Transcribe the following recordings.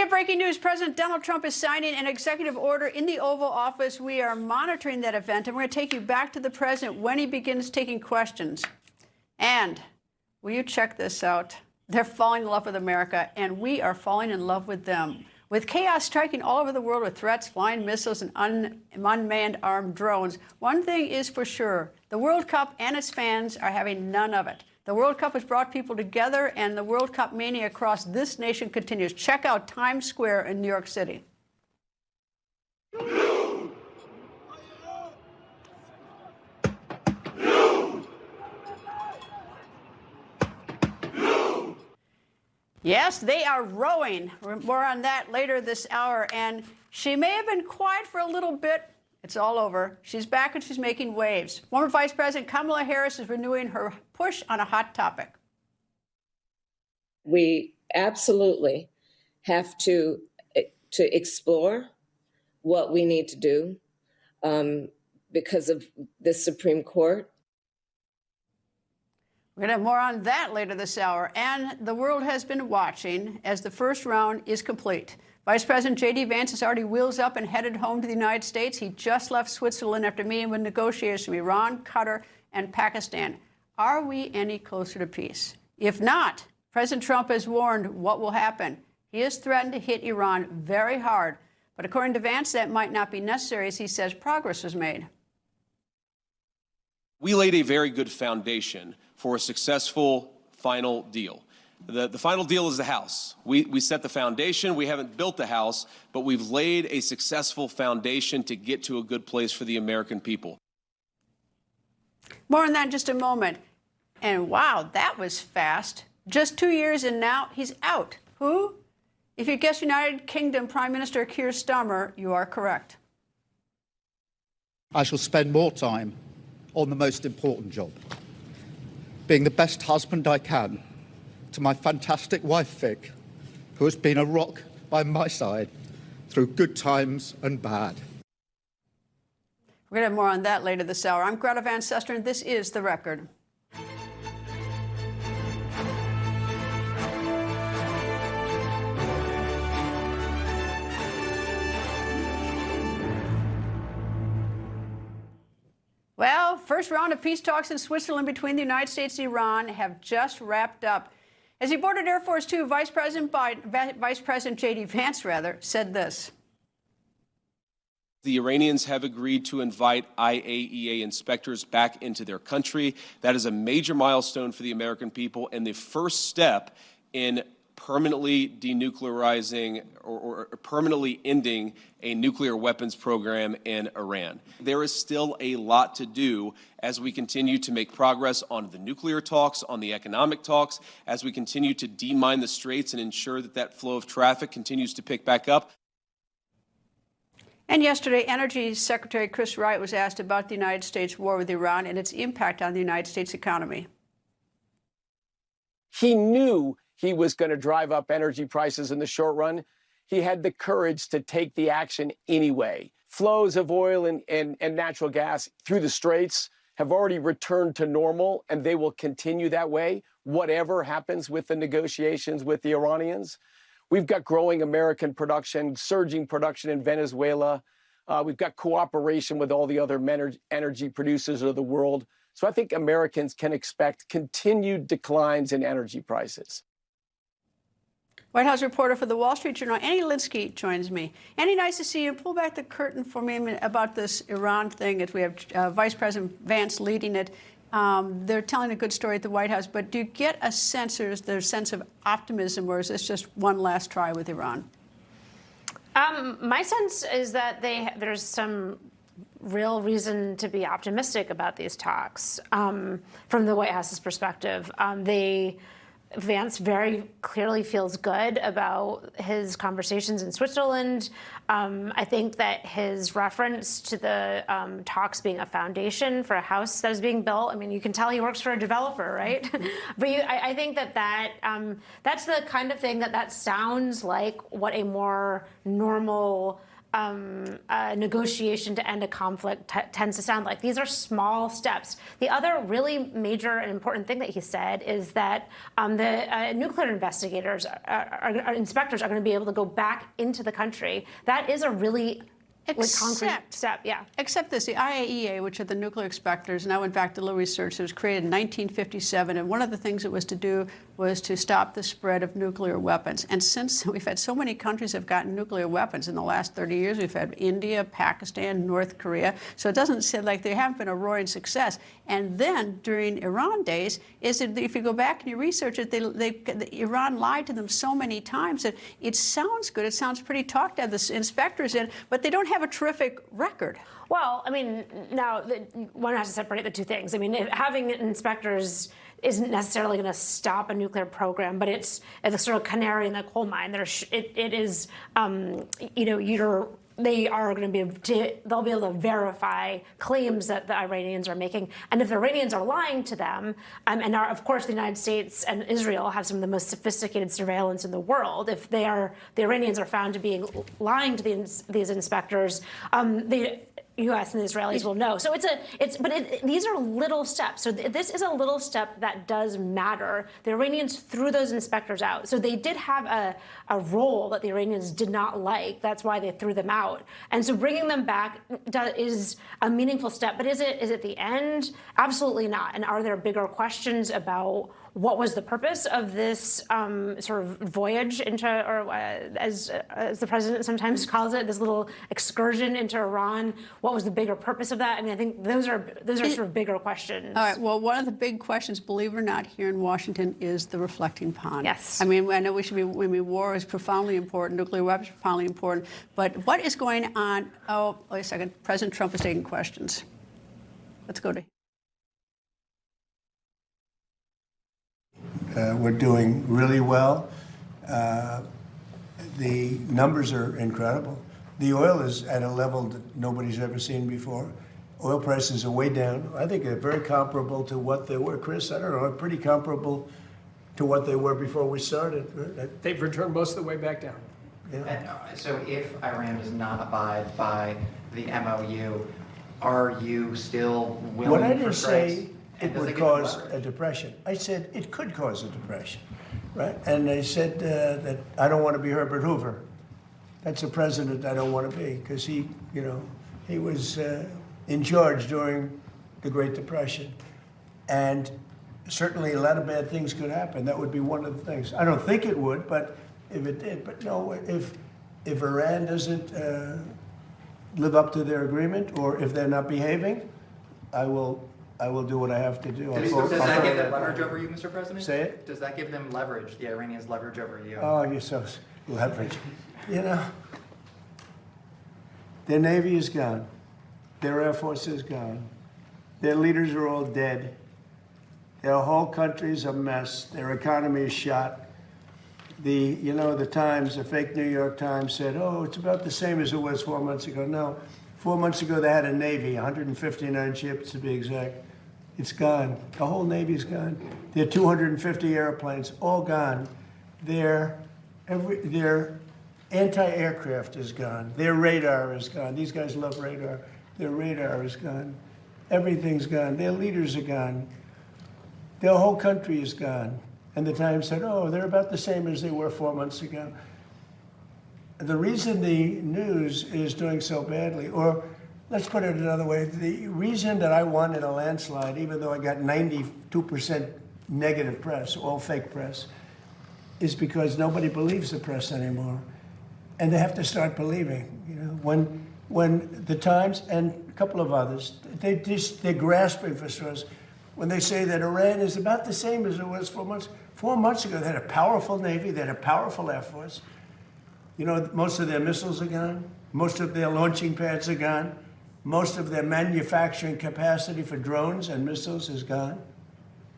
have breaking news. President Donald Trump is signing an executive order in the Oval Office. We are monitoring that event, and we're going to take you back to the president when he begins taking questions. And will you check this out? They're falling in love with America, and we are falling in love with them. With chaos striking all over the world with threats, flying missiles, and unmanned armed drones, one thing is for sure. The World Cup and its fans are having none of it. The World Cup has brought people together, and the World Cup mania across this nation continues. Check out Times Square in New York City. Yes, they are rowing. More on that later this hour. And she may have been quiet for a little bit. It's all over. She's back and she's making waves. Former Vice President Kamala Harris is renewing her push on a hot topic. We absolutely have to explore what we need to do because of the Supreme Court. We're going to have more on that later this hour. And the world has been watching as the first round is complete. Vice President J.D. Vance is already wheels up and headed home to the United States. He just left Switzerland after meeting with negotiators from Iran, Qatar, and Pakistan. Are we any closer to peace? If not, President Trump has warned what will happen. He has threatened to hit Iran very hard. But according to Vance, that might not be necessary, as he says progress was made. We laid a very good foundation for a successful final deal. The final deal is the House. We set the foundation. We haven't built the House, but we've laid a successful foundation to get to a good place for the American people. More on that in just a moment. And wow, that was fast. Just 2 years and now he's out. Who? If you guess United Kingdom Prime Minister Keir Starmer, you are correct. I shall spend more time on the most important job, being the best husband I can to my fantastic wife, Vic, who has been a rock by my side through good times and bad. We're going to have more on that later this hour. I'm Greta Van Susteren. This is The Record. Well, first round of peace talks in Switzerland between the United States and Iran have just wrapped up. As he boarded Air Force Two, Vice President J.D. Vance, said this. The Iranians have agreed to invite IAEA inspectors back into their country. That is a major milestone for the American people and the first step in permanently denuclearizing or permanently ending a nuclear weapons program in Iran. There is still a lot to do as we continue to make progress on the nuclear talks, on the economic talks, as we continue to demine the straits and ensure that that flow of traffic continues to pick back up. And yesterday, Energy Secretary Chris Wright was asked about the United States' war with Iran and its impact on the United States economy. He knew he was going to drive up energy prices in the short run. He had the courage to take the action anyway. Flows of oil and natural gas through the straits have already returned to normal, and they will continue that way, whatever happens with the negotiations with the Iranians. We've got growing American production, surging production in Venezuela. We've got cooperation with all the other energy producers of the world. So I think Americans can expect continued declines in energy prices. White House reporter for the Wall Street Journal, Annie Linskey, joins me. Annie, nice to see you. Pull back the curtain for me a minute about this Iran thing, as we have Vice President Vance leading it. They're telling a good story at the White House, but do you get a sense, or is there a sense of optimism, or is this just one last try with Iran? My sense is that there's some real reason to be optimistic about these talks from the White House's perspective. Vance very clearly feels good about his conversations in Switzerland. I think that his reference to the talks being a foundation for a house that is being built, I mean, you can tell he works for a developer, right? But I think that's the kind of thing that sounds like what a more normal a negotiation to end a conflict tends to sound like. These are small steps. The other really major and important thing that he said is that the nuclear investigators, inspectors, are going to be able to go back into the country. That is a really concrete step, yeah. Except this, the IAEA, which are the nuclear inspectors, and I went back to a little research, it was created in 1957, and one of the things it was to do was to stop the spread of nuclear weapons. And since we've had so many countries have gotten nuclear weapons in the last 30 years, we've had India, Pakistan, North Korea, so it doesn't seem like they haven't been a roaring success. And then during Iran days, if you go back and you research it, Iran lied to them so many times that it sounds good, it sounds pretty talk to have the inspectors in, but they don't have a terrific record. Well, I mean, now one has to separate the two things. I mean, having inspectors isn't necessarily going to stop a nuclear program, but it's a sort of canary in the coal mine. It is, they are going to they'll be able to verify claims that the Iranians are making. And if the Iranians are lying to them, and of course the United States and Israel have some of the most sophisticated surveillance in the world, if the Iranians are found to be lying to these inspectors, the U.S. and the Israelis will know. So these are little steps. So this is a little step that does matter. The Iranians threw those inspectors out. So they did have a role that the Iranians did not like. That's why they threw them out. And so bringing them back is a meaningful step. But is it the end? Absolutely not. And are there bigger questions about what was the purpose of this sort of voyage into, or as the president sometimes calls it, this little excursion into Iran? What was the bigger purpose of that? I mean, I think those are sort of bigger questions. All right. Well, one of the big questions, believe it or not, here in Washington is the reflecting pond. Yes. I mean, I know we should be. I mean, war is profoundly important. Nuclear weapons are profoundly important. But what is going on? Oh, wait a second. President Trump is taking questions. Let's go to him. We're doing really well. The numbers are incredible. The oil is at a level that nobody's ever seen before. Oil prices are way down. I think they're very comparable to what they were, Chris. I don't know, pretty comparable to what they were before we started. They've returned most of the way back down. Yeah. And, so if Iran does not abide by the MOU, are you still willing What I for didn't strikes? say And it does would give them cause leverage? a depression. I said it could cause a depression, right? And they said that I don't want to be Herbert Hoover. That's a president I don't want to be, because he was in charge during the Great Depression. And certainly a lot of bad things could happen. That would be one of the things. I don't think it would, but if it did. But no, if Iran doesn't live up to their agreement, or if they're not behaving, I will do what I have to do. Does that give them leverage over you, Mr. President? Say it? Does that give them leverage, the Iranians leverage over you? Oh, you're so leverage. Their Navy is gone. Their Air Force is gone. Their leaders are all dead. Their whole country's a mess. Their economy is shot. The Times, the fake New York Times said, oh, it's about the same as it was 4 months ago. No, 4 months ago they had a Navy, 159 ships to be exact. It's gone. The whole Navy's gone. Their 250 airplanes, all gone. Their anti-aircraft is gone. Their radar is gone. These guys love radar. Their radar is gone. Everything's gone. Their leaders are gone. Their whole country is gone. And the Times said, oh, they're about the same as they were 4 months ago. The reason the news is doing so badly, or let's put it another way, the reason that I won in a landslide, even though I got 92% negative press, all fake press, is because nobody believes the press anymore. And they have to start believing. When the Times and a couple of others, they're grasping for straws. When they say that Iran is about the same as it was 4 months. 4 months ago, they had a powerful Navy, they had a powerful Air Force. Most of their missiles are gone. Most of their launching pads are gone. Most of their manufacturing capacity for drones and missiles is gone.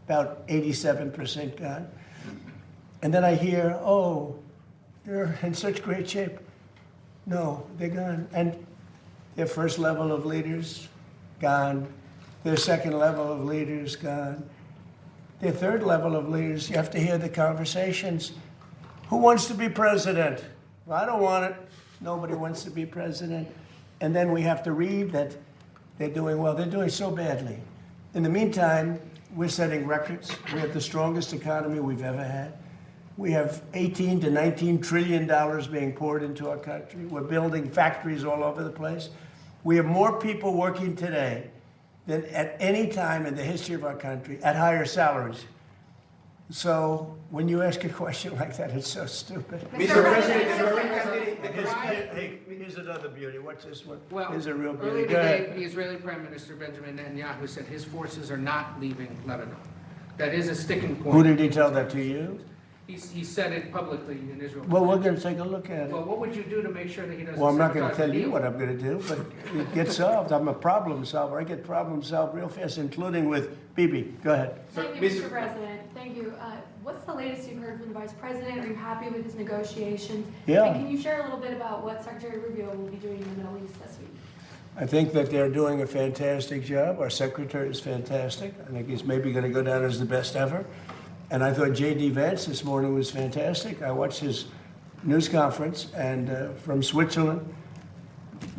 About 87% gone. And then I hear, oh, they're in such great shape. No, they're gone. And their first level of leaders, gone. Their second level of leaders, gone. Their third level of leaders, you have to hear the conversations. Who wants to be president? Well, I don't want it. Nobody wants to be president. And then we have to read that they're doing well. They're doing so badly. In the meantime, we're setting records. We have the strongest economy we've ever had. We have 18 to 19 trillion dollars being poured into our country. We're building factories all over the place. We have more people working today than at any time in the history of our country at higher salaries. So when you ask a question like that, it's so stupid. Mr. President, Here's another beauty. Watch this one. well, Here's a real beauty. earlier Go ahead. today, the Israeli Prime Minister Benjamin Netanyahu said his forces are not leaving Lebanon. That is a sticking point. Who did he tell that to you? He said it publicly in Israel. Well, we're going to take a look at it. Well, what would you do to make sure that he doesn't? Well, I'm not going to sabotage tell the you deal? what I'm going to do, but it gets solved. I'm a problem solver. I get problems solved real fast, including with Bibi. Go ahead. Thank you, Mr. President. Thank you. What's the latest you've heard from the Vice President? Are you happy with his negotiations? Yeah. And can you share a little bit about what Secretary Rubio will be doing in the Middle East this week? I think that they're doing a fantastic job. Our secretary is fantastic. I think he's maybe going to go down as the best ever. And I thought J.D. Vance this morning was fantastic. I watched his news conference, and from Switzerland,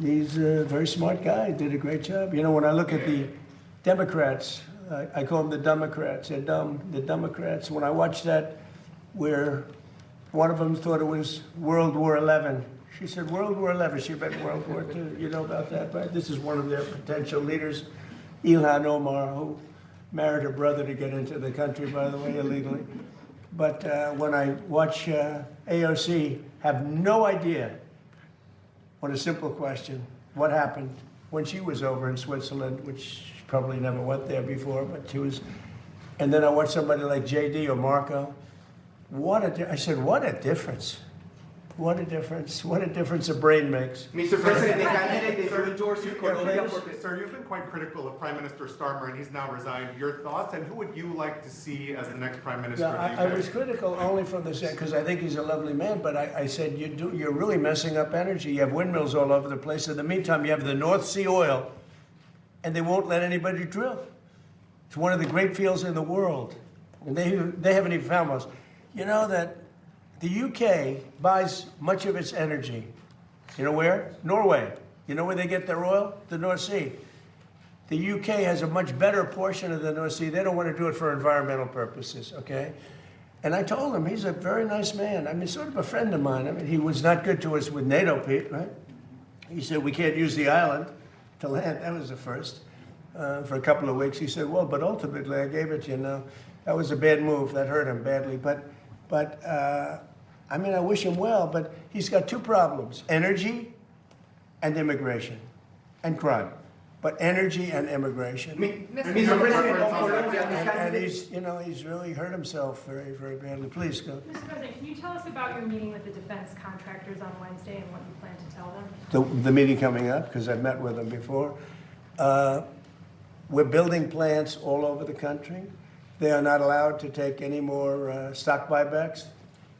he's a very smart guy. He did a great job. You know, when I look at the Democrats, I call them the Democrats. They're dumb. The Democrats. When I watched that, where one of them thought it was World War XI. She said World War XI. She meant World War II. You know about that, right? This is one of their potential leaders, Ilhan Omar, who married her brother to get into the country, by the way, illegally. But when I watch AOC have no idea on a simple question, what happened when she was over in Switzerland, which she probably never went there before, but she was. And then I watch somebody like JD or Marco. I said, what a difference. What a difference. What a difference a brain makes. Mr. President, the candidate that you endorse in Colombia. Sir, you've been quite critical of Prime Minister Starmer, and he's now resigned. Your thoughts, and who would you like to see as the next Prime Minister? Yeah, I was critical only from the because I think he's a lovely man, but I said you're really messing up energy. You have windmills all over the place. In the meantime, you have the North Sea oil, and they won't let anybody drill. It's one of the great fields in the world, and they haven't even found most. You know that the UK buys much of its energy. You know where? Norway. You know where they get their oil? The North Sea. The UK has a much better portion of the North Sea. They don't want to do it for environmental purposes, okay? And I told him, he's a very nice man. I mean, sort of a friend of mine. I mean, he was not good to us with NATO, Pete, right? He said, we can't use the island to land. That was the first. For a couple of weeks, he said, well, but ultimately I gave it to you. Now, that was a bad move. That hurt him badly. But I mean, I wish him well, but he's got two problems, energy and immigration and crime. But energy and immigration. Mr. President, of Colombia, And he's really hurt himself very, very badly. Please go. Mr. President, can you tell us about your meeting with the defense contractors on Wednesday and what you plan to tell them? The meeting coming up, because I've met with them before. We're building plants all over the country. They are not allowed to take any more stock buybacks.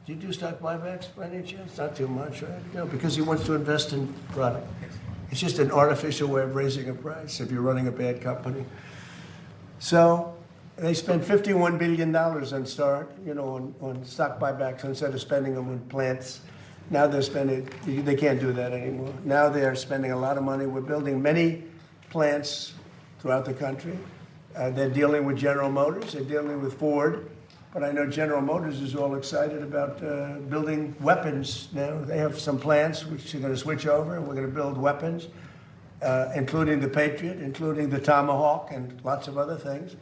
Do you do stock buybacks by any chance? Not too much, right? No, because he wants to invest in product. It's just an artificial way of raising a price if you're running a bad company. So they spent $51 billion on stock buybacks instead of spending them on plants. Now they're spending, they can't do that anymore. Now they're spending a lot of money. We're building many plants throughout the country. They're dealing with General Motors, they're dealing with Ford, but I know General Motors is all excited about building weapons now. They have some plants which are going to switch over, and we're going to build weapons, including the Patriot, including the Tomahawk, and lots of other things.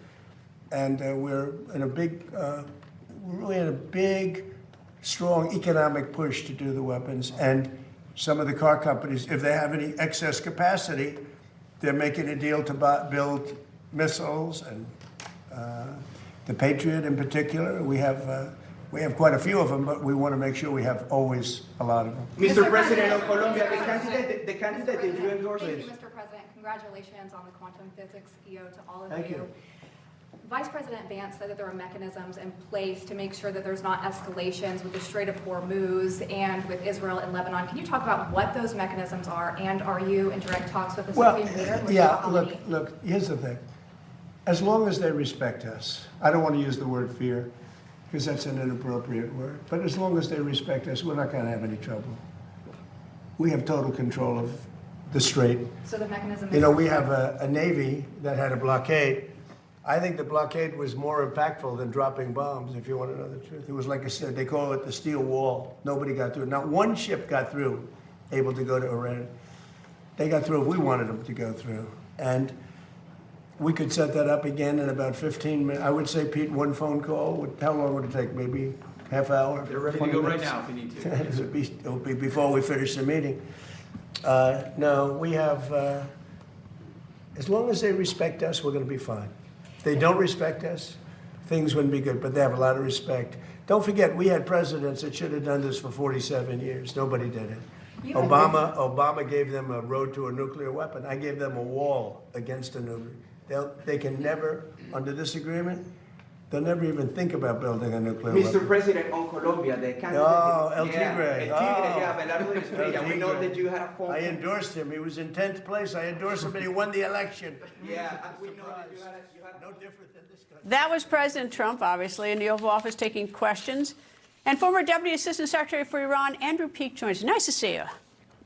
And we're really in a big, strong economic push to do the weapons. And some of the car companies, if they have any excess capacity, they're making a deal to build missiles and the Patriot in particular. We have quite a few of them, but we want to make sure we have always a lot of them. Mr. President of Colombia, the candidate that you Thank endorse. you, Mr. President. Congratulations on the quantum physics EO to all of you. Thank you. Vice President Vance said that there are mechanisms in place to make sure that there's not escalations with the Strait of Hormuz and with Israel and Lebanon. Can you talk about what those mechanisms are, and are you in direct talks with the Supreme Leader? Yeah, look, here's the thing. As long as they respect us, I don't want to use the word fear, because that's an inappropriate word, but as long as they respect us, we're not going to have any trouble. We have total control of the strait. So the mechanism is... You know, we have a Navy that had a blockade. I think the blockade was more impactful than dropping bombs, if you want to know the truth. It was like they call it the steel wall. Nobody got through. Not one ship got through, able to go to Iran. They got through if we wanted them to go through. And we could set that up again in about 15 minutes. I would say, Pete, one phone call. How long would it take? Maybe half hour? They're ready to go right now if we need to. It'll be before we finish the meeting. No, we have, as long as they respect us, we're going to be fine. If they don't respect us, things wouldn't be good, but they have a lot of respect. Don't forget, we had presidents that should have done this for 47 years. Nobody did it. Obama gave them a road to a nuclear weapon. I gave them a wall against a nuclear. They can never, under this agreement, they'll never even think about building a nuclear weapon. Mr. President, on Colombia, the candidate... Oh, El Tigre. El Tigre, yeah, Belardo Estrella. We know that you had a phone call. I endorsed him. He was in 10th place. I endorsed him, and he won the election. Yeah, we know that you had no different than this country. That was President Trump, obviously, in the Oval Office taking questions. And former Deputy Assistant Secretary for Iran, Andrew Peake, joins us. Nice to see you.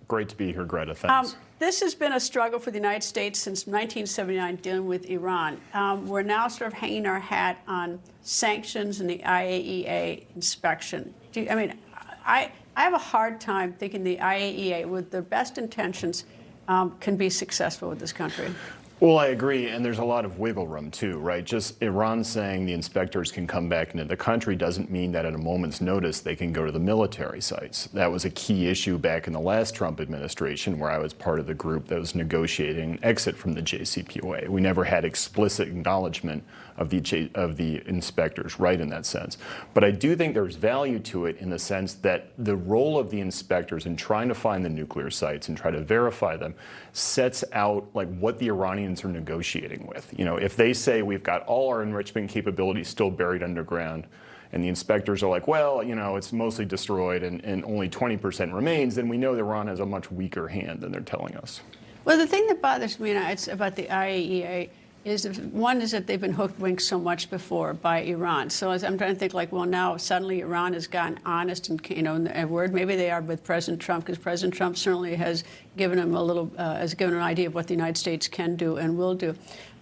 Great to be here, Greta. Thanks. This has been a struggle for the United States since 1979, dealing with Iran. We're now sort of hanging our hat on sanctions and the IAEA inspection. I have a hard time thinking the IAEA, with their best intentions, can be successful with this country. Well, I agree, and there's a lot of wiggle room, too, right? Just Iran saying the inspectors can come back into the country doesn't mean that at a moment's notice they can go to the military sites. That was a key issue back in the last Trump administration, where I was part of the group that was negotiating an exit from the JCPOA. We never had explicit acknowledgement of the inspectors, right, in that sense. But I do think there's value to it in the sense that the role of the inspectors in trying to find the nuclear sites and try to verify them sets out like what the Iranians are negotiating with. You know, if they say we've got all our enrichment capabilities still buried underground, and the inspectors are like, well, you know, it's mostly destroyed and only 20% remains, then we know that Iran has a much weaker hand than they're telling us. Well, the thing that bothers me now, it's about the IAEA, is one is that they've been hoodwinked so much before by Iran. So as I'm trying to think, like, well, now suddenly Iran has gotten honest and, you know, in a word, maybe they are with President Trump, because President Trump certainly has given him has given an idea of what the United States can do and will do.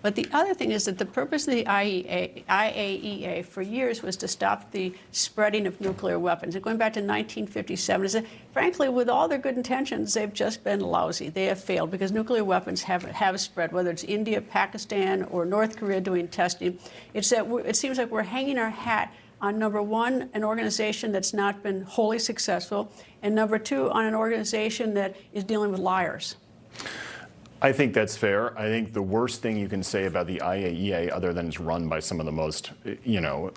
But the other thing is that the purpose of the IAEA for years was to stop the spreading of nuclear weapons. And going back to 1957, is that, frankly, with all their good intentions, they've just been lousy. They have failed because nuclear weapons have spread, whether it's India, Pakistan, or North Korea doing testing. It's that it seems like we're hanging our hat on, number one, an organization that's not been wholly successful, and number two, on an organization that is dealing with liars. I think that's fair. I think the worst thing you can say about the IAEA, other than it's run by some of the most, you know,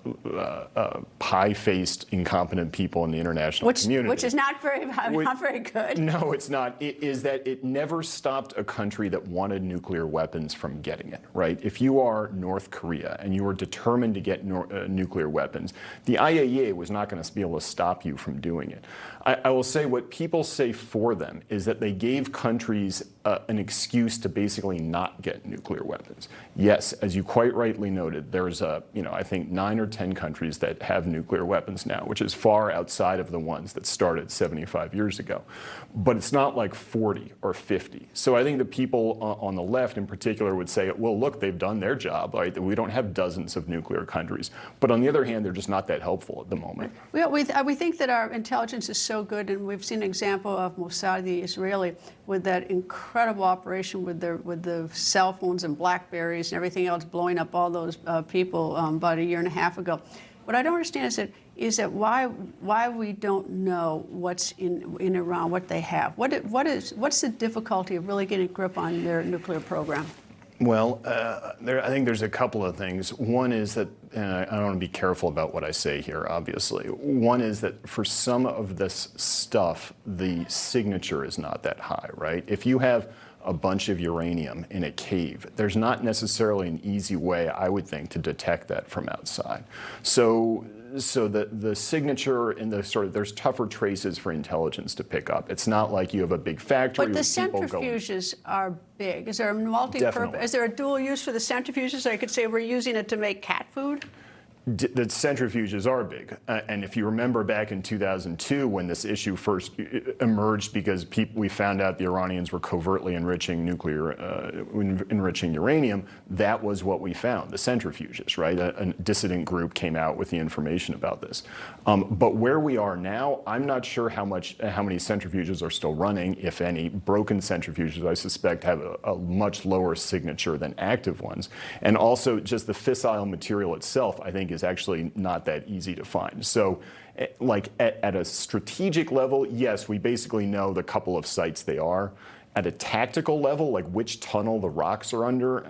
pie-faced, incompetent people in the international community. Which is not very good. No, it's not. It is that it never stopped a country that wanted nuclear weapons from getting it, right? If you are North Korea and you are determined to get nuclear weapons, the IAEA was not going to be able to stop you from doing it. I will say what people say for them is that they gave countries an excuse to basically not get nuclear weapons. Yes, as you quite rightly noted, there's I think 9 or 10 countries that have nuclear weapons now, which is far outside of the ones that started 75 years ago. But it's not like 40 or 50. So I think the people on the left in particular would say, well, look, they've done their job, right? We don't have dozens of nuclear countries. But on the other hand, they're just not that helpful at the moment. We think that our intelligence is so good, and we've seen an example of Mossad, the Israeli, with that incredible operation with the cell phones and Blackberries and everything else, blowing up all those people about a year and a half ago. What I don't understand is that why we don't know what's in Iran, what they have. What's the difficulty of really getting a grip on their nuclear program? Well, I think there's a couple of things. One is that, and I want to be careful about what I say here, obviously. One is that for some of this stuff, the signature is not that high, right? If you have a bunch of uranium in a cave, there's not necessarily an easy way, I would think, to detect that from outside. So the signature and there's tougher traces for intelligence to pick up. It's not like you have a big factory. But the centrifuges are big. Is there a multi-purpose? Is there a dual use for the centrifuges? Or you could say we're using it to make cat food? the centrifuges are big. And if you remember back in 2002 when this issue first emerged because we found out the Iranians were covertly enriching enriching uranium, that was what we found, the centrifuges, right? A dissident group came out with the information about this. But where we are now, I'm not sure how many centrifuges are still running, if any. Broken centrifuges, I suspect, have a much lower signature than active ones. And also just the fissile material itself, I think, is actually not that easy to find. So like at a strategic level, yes, we basically know the couple of sites they are. At a tactical level, like which tunnel the rocks are under,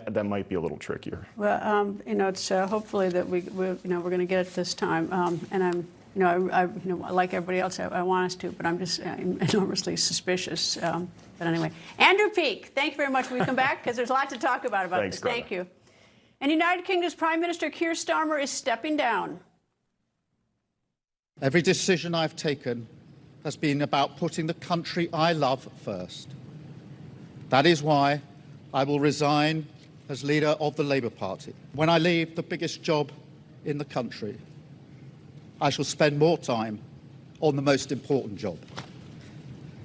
that might be a little trickier. Well, it's hopefully that we're going to get it this time. And I'm, like everybody else, I want us to, but I'm just enormously suspicious. But anyway, Andrew Peake, thank you very much. Will you come back? Because there's a lot to talk about Thanks, this. Greta. Thank you. And United Kingdom's Prime Minister Keir Starmer is stepping down. Every decision I've taken has been about putting the country I love first. That is why I will resign as leader of the Labour Party. When I leave the biggest job in the country, I shall spend more time on the most important job,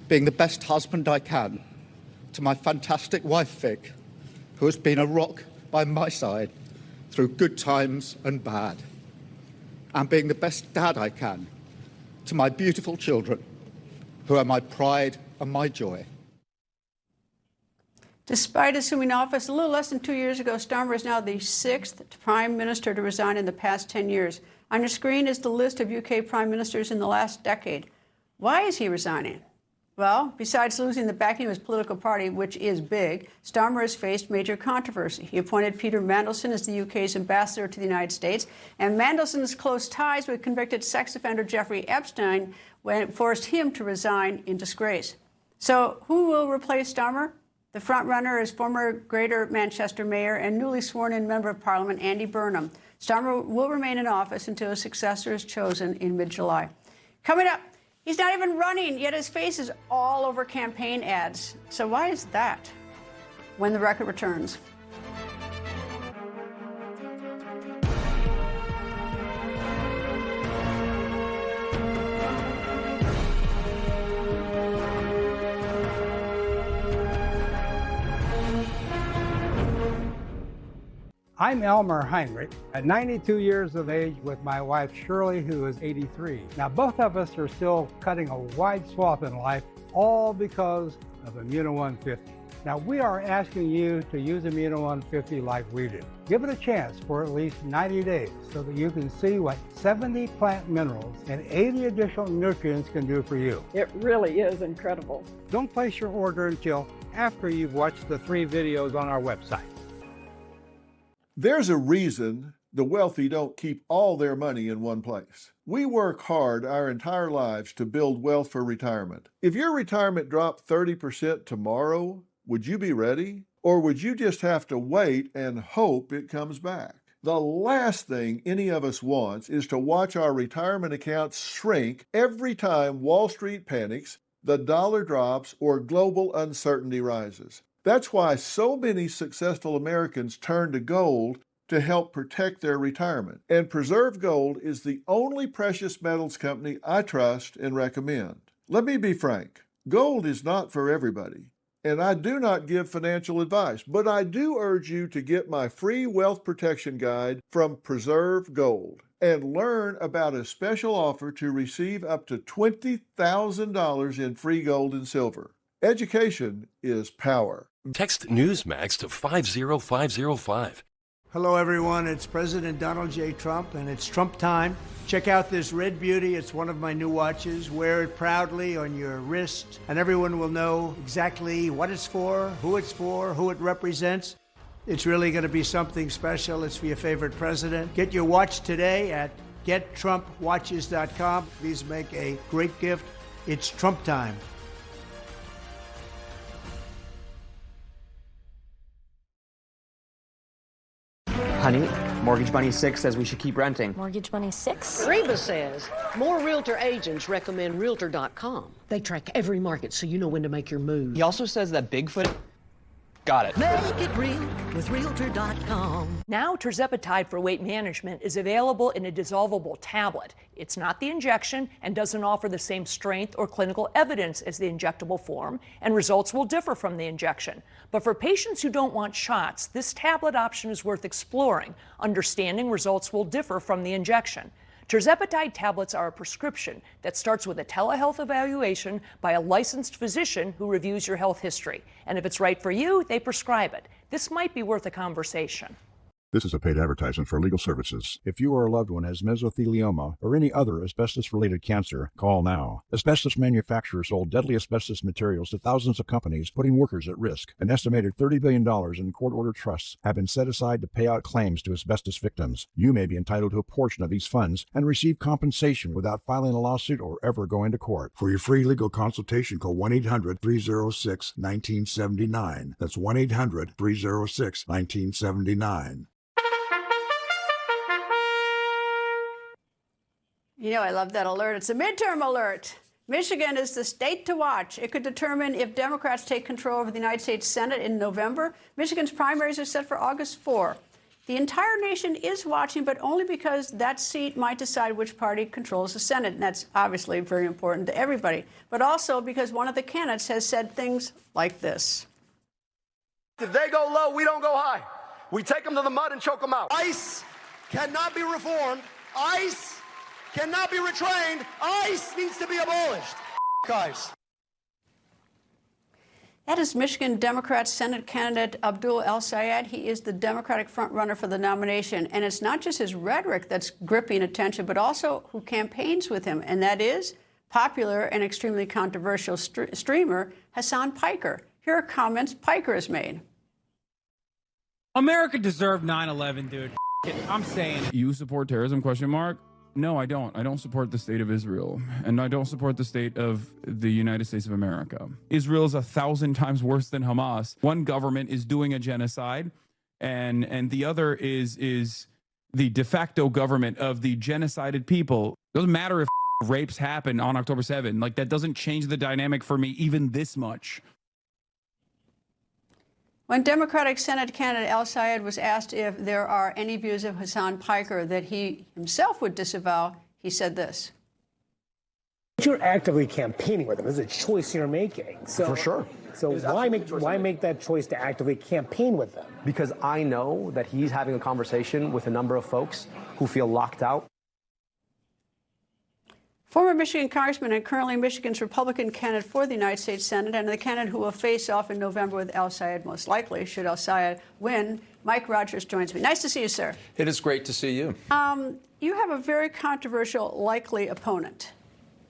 being the best husband I can to my fantastic wife, Vic, who has been a rock by my side through good times and bad, and being the best dad I can to my beautiful children, who are my pride and my joy. Despite assuming office a little less than 2 years ago, Starmer is now the 6th Prime Minister to resign in the past 10 years. On your screen is the list of UK Prime Ministers in the last decade. Why is he resigning? Well, besides losing the backing of his political party, which is big, Starmer has faced major controversy. He appointed Peter Mandelson as the UK's ambassador to the United States, and Mandelson's close ties with convicted sex offender Jeffrey Epstein forced him to resign in disgrace. So who will replace Starmer? The frontrunner is former Greater Manchester Mayor and newly sworn-in Member of Parliament Andy Burnham. Starmer will remain in office until his successor is chosen in mid-July. Coming up, he's not even running, yet his face is all over campaign ads. So why is that? When the record returns. I'm Elmer Heinrich, at 92 years of age with my wife Shirley, who is 83. Now, both of us are still cutting a wide swath in life, all because of Immuno 150. Now, we are asking you to use Immuno 150 like we do. Give it a chance for at least 90 days so that you can see what 70 plant minerals and 80 additional nutrients can do for you. It really is incredible. Don't place your order until after you've watched the 3 videos on our website. There's a reason the wealthy don't keep all their money in one place. We work hard our entire lives to build wealth for retirement. If your retirement dropped 30% tomorrow, would you be ready? Or would you just have to wait and hope it comes back? The last thing any of us wants is to watch our retirement accounts shrink every time Wall Street panics, the dollar drops, or global uncertainty rises. That's why so many successful Americans turn to gold to help protect their retirement. And Preserve Gold is the only precious metals company I trust and recommend. Let me be frank, gold is not for everybody, and I do not give financial advice, but I do urge you to get my free wealth protection guide from Preserve Gold and learn about a special offer to receive up to $20,000 in free gold and silver. Education is power. Text Newsmax to 50505. Hello, everyone. It's President Donald J. Trump, and it's Trump time. Check out this red beauty. It's one of my new watches. Wear it proudly on your wrist, and everyone will know exactly what it's for, who it represents. It's really going to be something special. It's for your favorite president. Get your watch today at gettrumpwatches.com. Please make a great gift. It's Trump time. Honey, Mortgage Bunny 6 says we should keep renting. Mortgage Bunny 6? Reba says more realtor agents recommend Realtor.com. They track every market so you know when to make your move. He also says that Bigfoot Got it. Make it real with Realtor.com. Now, tirzepatide for weight management is available in a dissolvable tablet. It's not the injection and doesn't offer the same strength or clinical evidence as the injectable form, and results will differ from the injection. But for patients who don't want shots, this tablet option is worth exploring. Understanding results will differ from the injection. Tirzepatide tablets are a prescription that starts with a telehealth evaluation by a licensed physician who reviews your health history. And if it's right for you, they prescribe it. This might be worth a conversation. This is a paid advertisement for legal services. If you or a loved one has mesothelioma or any other asbestos-related cancer, call now. Asbestos manufacturers sold deadly asbestos materials to thousands of companies, putting workers at risk. An estimated $30 billion in court-ordered trusts have been set aside to pay out claims to asbestos victims. You may be entitled to a portion of these funds and receive compensation without filing a lawsuit or ever going to court. For your free legal consultation, call 1-800-306-1979. That's 1-800-306-1979. You know, I love that alert. It's a midterm alert. Michigan is the state to watch. It could determine if Democrats take control over the United States Senate in November. Michigan's primaries are set for August 4. The entire nation is watching, but only because that seat might decide which party controls the Senate. And that's obviously very important to everybody, but also because one of the candidates has said things like this. If they go low, we don't go high. We take them to the mud and choke them out. ICE cannot be reformed. ICE cannot be retrained. ICE needs to be abolished. ICE. That is Michigan Democrat Senate candidate Abdul El-Sayed. He is the Democratic frontrunner for the nomination. And it's not just his rhetoric that's gripping attention, but also who campaigns with him. And that is popular and extremely controversial streamer Hassan Piker. Here are comments Piker has made. America deserved 9/11, dude. I'm saying. You support terrorism, question mark? No, I don't. I don't support the state of Israel, and I don't support the state of the United States of America. Israel is 1,000 times worse than Hamas. One government is doing a genocide, and the other is the de facto government of the genocided people. It doesn't matter if rapes happen on October 7. Like, that doesn't change the dynamic for me even this much. When Democratic Senate candidate El-Sayed was asked if there are any views of Hassan Piker that he himself would disavow, he said this. You're actively campaigning with him. It's a choice you're making. So, for sure. So why make that choice to actively campaign with them? Because I know that he's having a conversation with a number of folks who feel locked out. Former Michigan congressman and currently Michigan's Republican candidate for the United States Senate, and the candidate who will face off in November with El-Sayed, most likely, should El-Sayed win, Mike Rogers joins me. Nice to see you, sir. It is great to see you. You have a very controversial, likely opponent.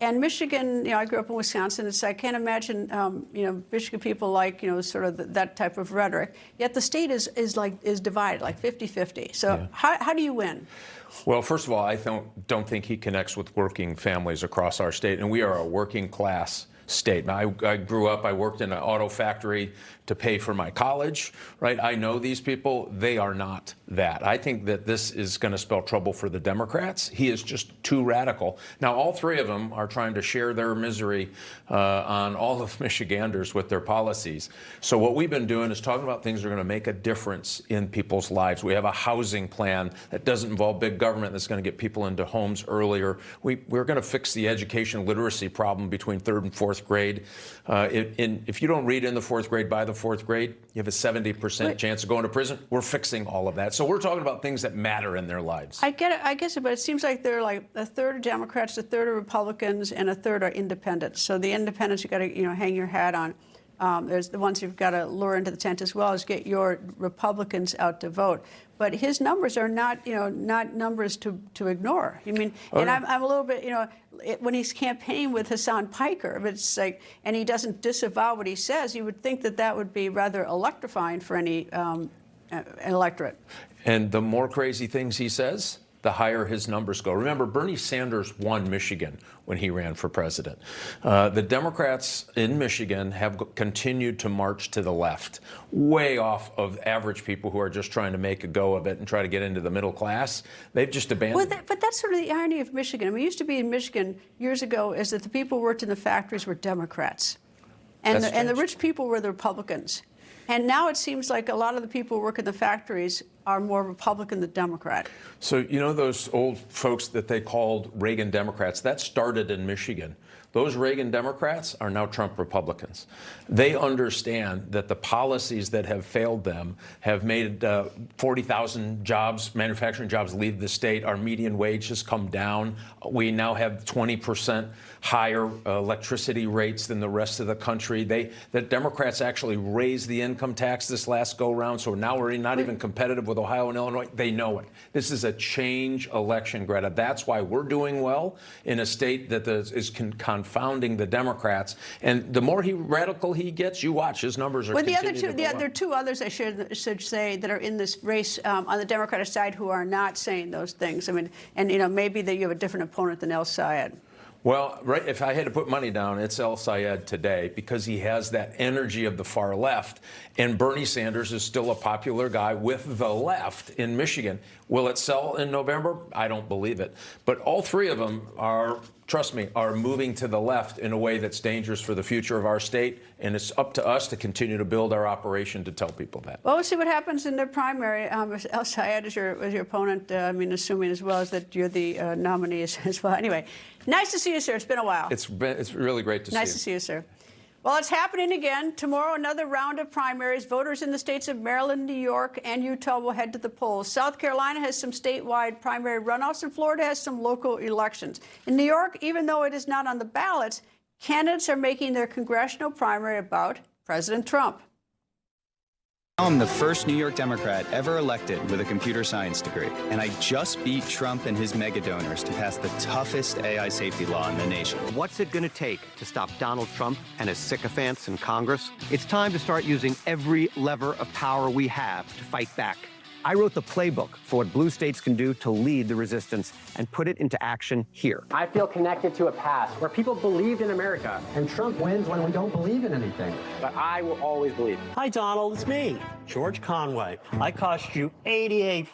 And Michigan, you know, I grew up in Wisconsin, so I can't imagine, you know, Michigan people like, you know, sort of that type of rhetoric. Yet the state is divided, like 50-50. So yeah. How do you win? Well, first of all, I don't think he connects with working families across our state, and we are a working class state. Now, I grew up, I worked in an auto factory to pay for my college, right? I know these people. They are not that. I think that this is going to spell trouble for the Democrats. He is just too radical. Now, all three of them are trying to share their misery on all of Michiganders with their policies. So what we've been doing is talking about things that are going to make a difference in people's lives. We have a housing plan that doesn't involve big government that's going to get people into homes earlier. We're going to fix the education literacy problem between 3rd and 4th grade. If you don't read in the 4th grade by the 4th grade, you have a 70% chance of going to prison. We're fixing all of that. So we're talking about things that matter in their lives. I get it, I guess, but it seems like they're like a third are Democrats, a third are Republicans, and a third are independents. So the independents you got to, you know, hang your hat on. There's the ones you've got to lure into the tent as well as get your Republicans out to vote. But his numbers are not, you know, not numbers to ignore. I mean, and I'm a little bit, you know, when he's campaigning with Hassan Piker, it's like, and he doesn't disavow what he says, you would think that that would be rather electrifying for any electorate. And the more crazy things he says, the higher his numbers go. Remember, Bernie Sanders won Michigan when he ran for president. The Democrats in Michigan have continued to march to the left, way off of average people who are just trying to make a go of it and try to get into the middle class. They've just abandoned. Well, but that's sort of the irony of Michigan. I mean, it used to be in Michigan years ago is that the people who worked in the factories were Democrats, and the rich people were the Republicans. And now it seems like a lot of the people who work in the factories are more Republican than Democrat. So, you know those old folks that they called Reagan Democrats? That started in Michigan. Those Reagan Democrats are now Trump Republicans. They understand that the policies that have failed them have made 40,000 jobs, manufacturing jobs, leave the state. Our median wage has come down. We now have 20% higher electricity rates than the rest of the country. The Democrats actually raised the income tax this last go-round, so now we're not even competitive with Ohio and Illinois. They know it. This is a change election, Greta. That's why we're doing well in a state that is confounding the Democrats. And the more radical he gets, you watch, his numbers are continuing to go up. There are two others I should say that are in this race on the Democratic side who are not saying those things. I mean, and maybe that you have a different opponent than El Sayed. Well, right, if I had to put money down, it's El Sayed today because he has that energy of the far left. And Bernie Sanders is still a popular guy with the left in Michigan. Will it sell in November? I don't believe it. But all three of them are, trust me, are moving to the left in a way that's dangerous for the future of our state. And it's up to us to continue to build our operation to tell people that. Well, we'll see what happens in the primary. El Sayed is your opponent, I mean, assuming as well as that you're the nominee as well. Anyway, nice to see you, sir. It's been a while. It's really great to see you. Nice to see you, sir. Well, it's happening again. Tomorrow, another round of primaries. Voters in the states of Maryland, New York, and Utah will head to the polls. South Carolina has some statewide primary runoffs, and Florida has some local elections. In New York, even though it is not on the ballots, candidates are making their congressional primary about President Trump. I'm the first New York Democrat ever elected with a computer science degree, and I just beat Trump and his mega donors to pass the toughest AI safety law in the nation. What's it going to take to stop Donald Trump and his sycophants in Congress? It's time to start using every lever of power we have to fight back. I wrote the playbook for what blue states can do to lead the resistance and put it into action here. I feel connected to a past where people believed in America, and Trump wins when we don't believe in anything. But I will always believe. Hi, Donald. It's me, George Conway. I cost you $88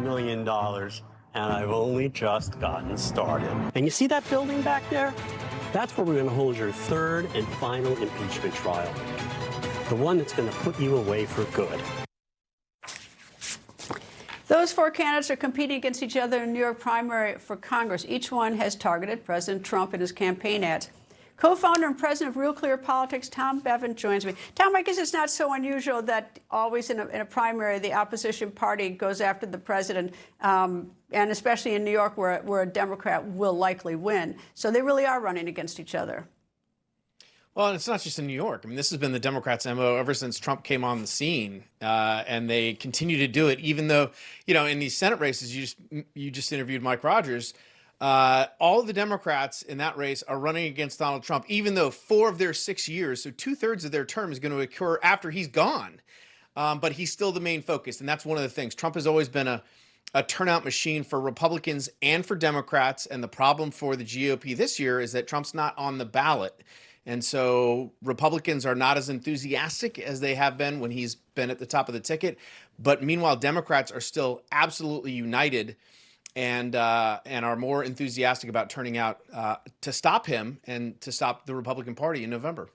million, and I've only just gotten started. And you see that building back there? That's where we're going to hold your third and final impeachment trial. The one that's going to put you away for good. Those four candidates are competing against each other in the New York primary for Congress. Each one has targeted President Trump in his campaign ads. Co-founder and president of Real Clear Politics, Tom Bevan, joins me. Tom, I guess it's not so unusual that always in a primary, the opposition party goes after the president, and especially in New York where a Democrat will likely win. So they really are running against each other. Well, and it's not just in New York. I mean, this has been the Democrats' MO ever since Trump came on the scene, and they continue to do it, even though, in these Senate races, you just interviewed Mike Rogers. All of the Democrats in that race are running against Donald Trump, even though 4 of their 6 years, so 2/3 of their term is going to occur after he's gone. But he's still the main focus, and that's one of the things. Trump has always been a turnout machine for Republicans and for Democrats, and the problem for the GOP this year is that Trump's not on the ballot. And so Republicans are not as enthusiastic as they have been when he's been at the top of the ticket. But meanwhile, Democrats are still absolutely united and are more enthusiastic about turning out to stop him and to stop the Republican Party in November.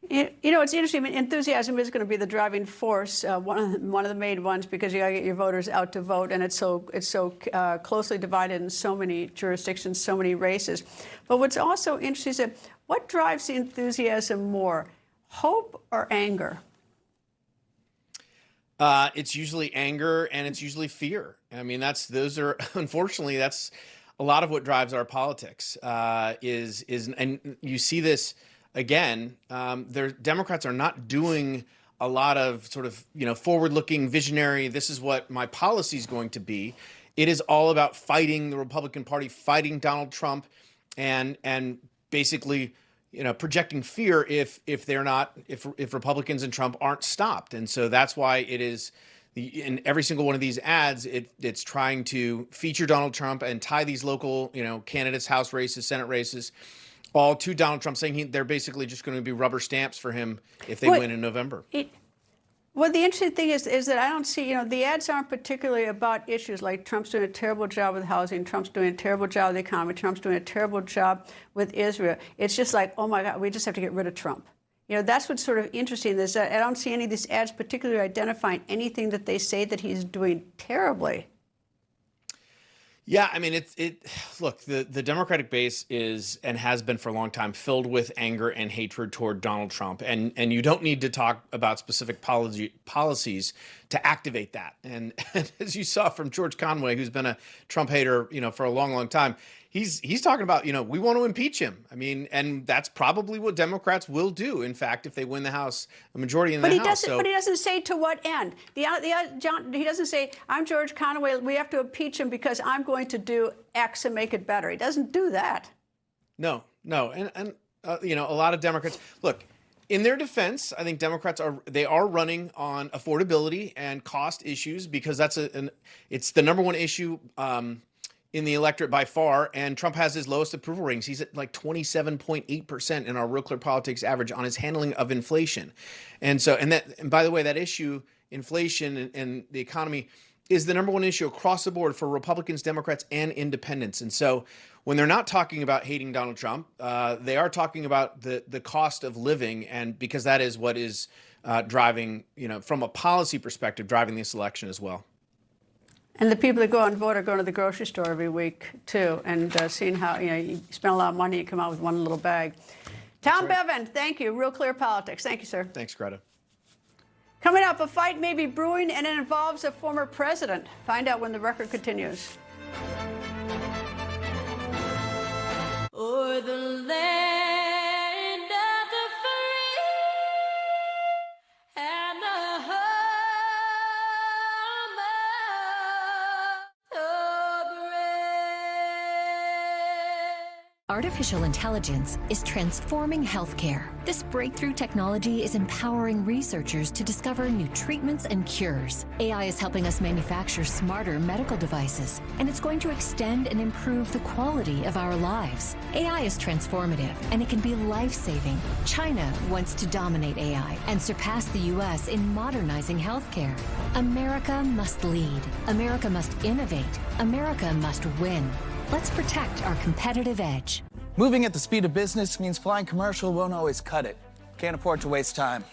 It's interesting. I mean, enthusiasm is going to be the driving force, one of the main ones, because you got to get your voters out to vote, and it's so closely divided in so many jurisdictions, so many races. But what's also interesting is that what drives the enthusiasm more, hope or anger? It's usually anger, and it's usually fear. I mean, unfortunately, that's a lot of what drives our politics. And you see this. Again, Democrats are not doing a lot of sort of, forward-looking, visionary, this is what my policy is going to be. It is all about fighting the Republican Party, fighting Donald Trump, and basically, projecting fear if Republicans and Trump aren't stopped. And so that's why it is in every single one of these ads, it's trying to feature Donald Trump and tie these local, candidates, House races, Senate races, all to Donald Trump, saying they're basically just going to be rubber stamps for him if they win in November. Well, the interesting thing is that I don't see, the ads aren't particularly about issues like Trump's doing a terrible job with housing, Trump's doing a terrible job with the economy, Trump's doing a terrible job with Israel. It's just like, oh my God, we just have to get rid of Trump. That's what's sort of interesting. I don't see any of these ads particularly identifying anything that they say that he's doing terribly. Yeah, I mean, look, the Democratic base is and has been for a long time filled with anger and hatred toward Donald Trump. And you don't need to talk about specific policies to activate that. And as you saw from George Conway, who's been a Trump hater, for a long, long time, he's talking about, we want to impeach him. I mean, and that's probably what Democrats will do, in fact, if they win the House, a majority in the House. But he doesn't say to what end. He doesn't say, I'm George Conway, we have to impeach him because I'm going to do X and make it better. He doesn't do that. No. And a lot of Democrats, look, in their defense, I think Democrats are running on affordability and cost issues because it's the number one issue in the electorate by far, and Trump has his lowest approval ratings. He's at like 27.8% in our Real Clear Politics average on his handling of inflation. And by the way, that issue, inflation and the economy, is the number one issue across the board for Republicans, Democrats, and independents. And so when they're not talking about hating Donald Trump, they are talking about the cost of living, and because that is what is driving, from a policy perspective, driving this election as well. And the people that go out and vote are going to the grocery store every week, too, and seeing how, you spend a lot of money, you come out with one little bag. Tom Bevan, thank you. Real Clear Politics. Thank you, sir. Thanks, Greta. Coming up, a fight may be brewing, and it involves a former president. Find out when the record continues. O'er the land of the free and the home of the brave. Artificial intelligence is transforming healthcare. This breakthrough technology is empowering researchers to discover new treatments and cures. AI is helping us manufacture smarter medical devices, and it's going to extend and improve the quality of our lives. AI is transformative, and it can be life-saving. China wants to dominate AI and surpass the U.S. in modernizing healthcare. America must lead. America must innovate. America must win. Let's protect our competitive edge. Moving at the speed of business means flying commercial won't always cut it. Can't afford to waste time.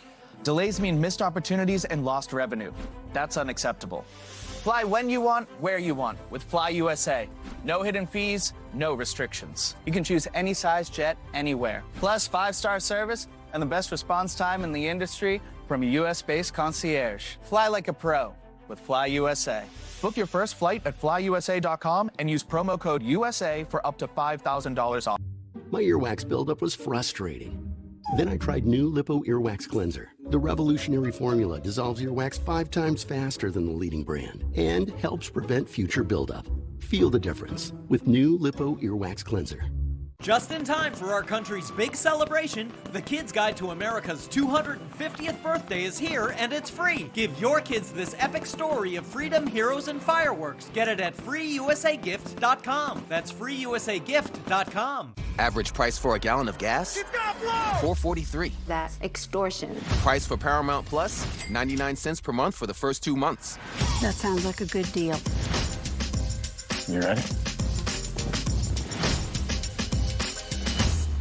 Delays mean missed opportunities and lost revenue. That's unacceptable. Fly when you want, where you want with Fly USA. No hidden fees, no restrictions. You can choose any size jet, anywhere. Plus 5-star service and the best response time in the industry from a US-based concierge. Fly like a pro with Fly USA. Book your first flight at flyusa.com and use promo code USA for up to $5,000 off. My earwax buildup was frustrating. Then I tried new Lipo Earwax Cleanser. The revolutionary formula dissolves earwax 5 times faster than the leading brand and helps prevent future buildup. Feel the difference with new Lipo Earwax Cleanser. Just in time for our country's big celebration, the Kids Guide to America's 250th birthday is here, and it's free. Give your kids this epic story of freedom, heroes, and fireworks. Get it at freeusagift.com. That's freeusagift.com. Average price for a gallon of gas? $4.43. That's extortion. Price for Paramount Plus? 99 cents per month for the first 2 months. That sounds like a good deal. You ready?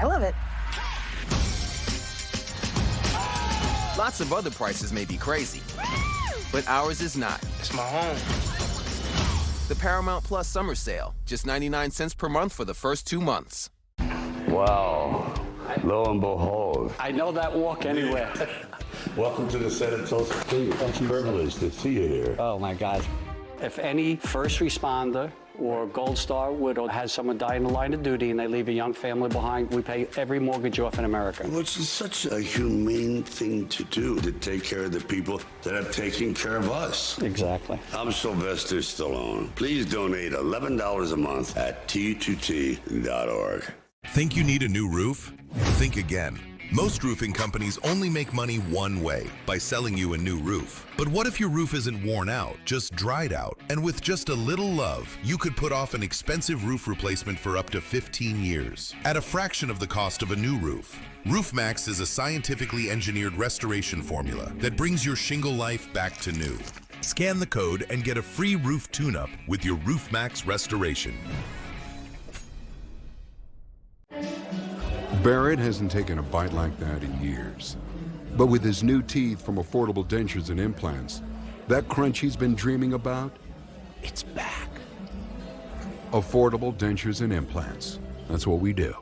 I love it. Lots of other prices may be crazy, but ours is not. It's my home. The Paramount Plus Summer Sale, just 99 cents per month for the first 2 months. Wow. Lo and behold. I know that walk anywhere. Welcome to the set of Tulsa. It's a privilege to see you here. Oh, my God. If any first responder or Gold Star widow has someone die in the line of duty and they leave a young family behind, we pay every mortgage off in America. Well, it's such a humane thing to do, to take care of the people that are taking care of us. Exactly. I'm Sylvester Stallone. Please donate $11 a month at T2T.org. Think you need a new roof? Think again. Most roofing companies only make money one way, by selling you a new roof. But what if your roof isn't worn out, just dried out? And with just a little love, you could put off an expensive roof replacement for up to 15 years, at a fraction of the cost of a new roof. Newsmax is a scientifically engineered restoration formula that brings your shingle life back to new. Scan the code and get a free roof tune-up with your Newsmax restoration. Barrett hasn't taken a bite like that in years. But with his new teeth from affordable dentures and implants, that crunch he's been dreaming about, it's back. Affordable dentures and implants. That's what we do.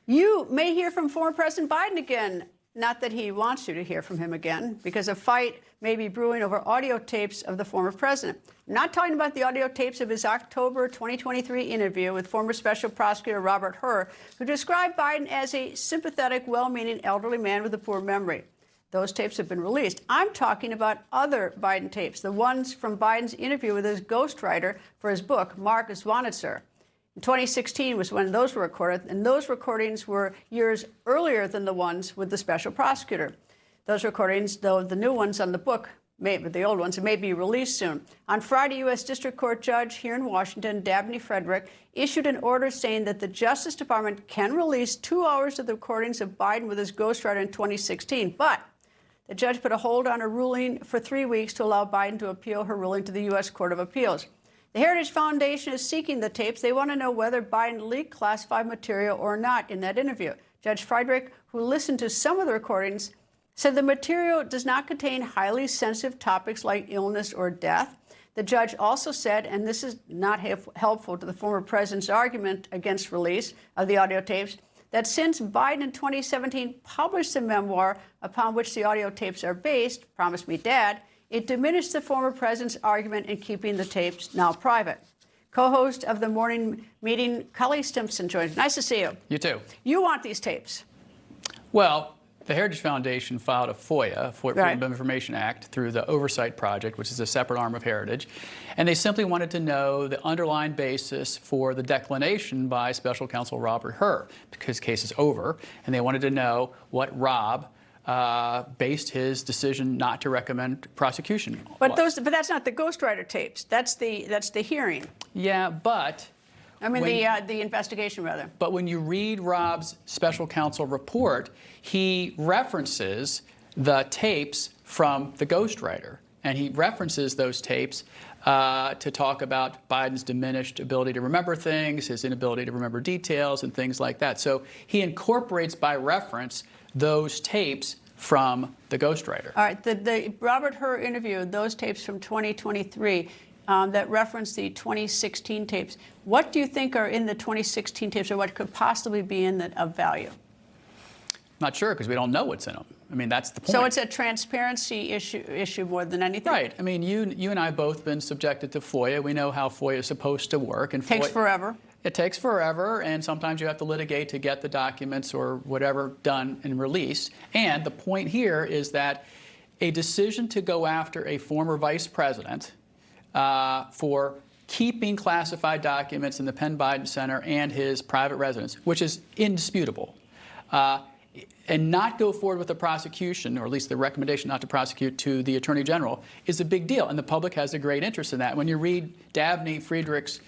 You may hear from former President Biden again. Not that he wants you to hear from him again, because a fight may be brewing over audio tapes of the former president. I'm not talking about the audio tapes of his October 2023 interview with former Special Prosecutor Robert Hur, who described Biden as a sympathetic, well-meaning elderly man with a poor memory. Those tapes have been released. I'm talking about other Biden tapes, the ones from Biden's interview with his ghostwriter for his book, Mark Zwanitzer. In 2016 was when those were recorded, and those recordings were years earlier than the ones with the special prosecutor. Those recordings, though the new ones on the book, the old ones, may be released soon. On Friday, U.S. District Court Judge here in Washington, Dabney Frederick, issued an order saying that the Justice Department can release 2 hours of the recordings of Biden with his ghostwriter in 2016. But the judge put a hold on her ruling for 3 weeks to allow Biden to appeal her ruling to the U.S. Court of Appeals. The Heritage Foundation is seeking the tapes. They want to know whether Biden leaked classified material or not in that interview. Judge Friedrich, who listened to some of the recordings, said the material does not contain highly sensitive topics like illness or death. The judge also said, and this is not helpful to the former president's argument against release of the audio tapes, that since Biden in 2017 published a memoir upon which the audio tapes are based, Promise Me Dad, it diminished the former president's argument in keeping the tapes now private. Co-host of the morning meeting, Cully Stimson, joins. Nice to see you. You too. You want these tapes? Well, the Heritage Foundation filed a FOIA, Freedom of Information Act, through the Oversight Project, which is a separate arm of Heritage. And they simply wanted to know the underlying basis for the declination by Special Counsel Robert Hur, because his case is over. And they wanted to know what Rob based his decision not to recommend prosecution. But that's not the ghostwriter tapes. That's the hearing. Yeah, but I mean the investigation rather. But when you read Rob's special counsel report, he references the tapes from the ghostwriter, and he references those tapes to talk about Biden's diminished ability to remember things, his inability to remember details, and things like that. So he incorporates by reference those tapes from the ghostwriter. All right, the Robert Hur interview, those tapes from 2023 that reference the 2016 tapes. What do you think are in the 2016 tapes, or what could possibly be in that of value? Not sure, because we don't know what's in them. I mean, that's the point. So it's a transparency issue more than anything? Right. I mean, you and I have both been subjected to FOIA. We know how FOIA is supposed to work. And takes forever. It takes forever, and sometimes you have to litigate to get the documents or whatever done and released. And the point here is that a decision to go after a former vice president for keeping classified documents in the Penn Biden Center and his private residence, which is indisputable, and not go forward with the prosecution, or at least the recommendation not to prosecute to the Attorney General, is a big deal. And the public has a great interest in that. When you read Dabney Friedrich's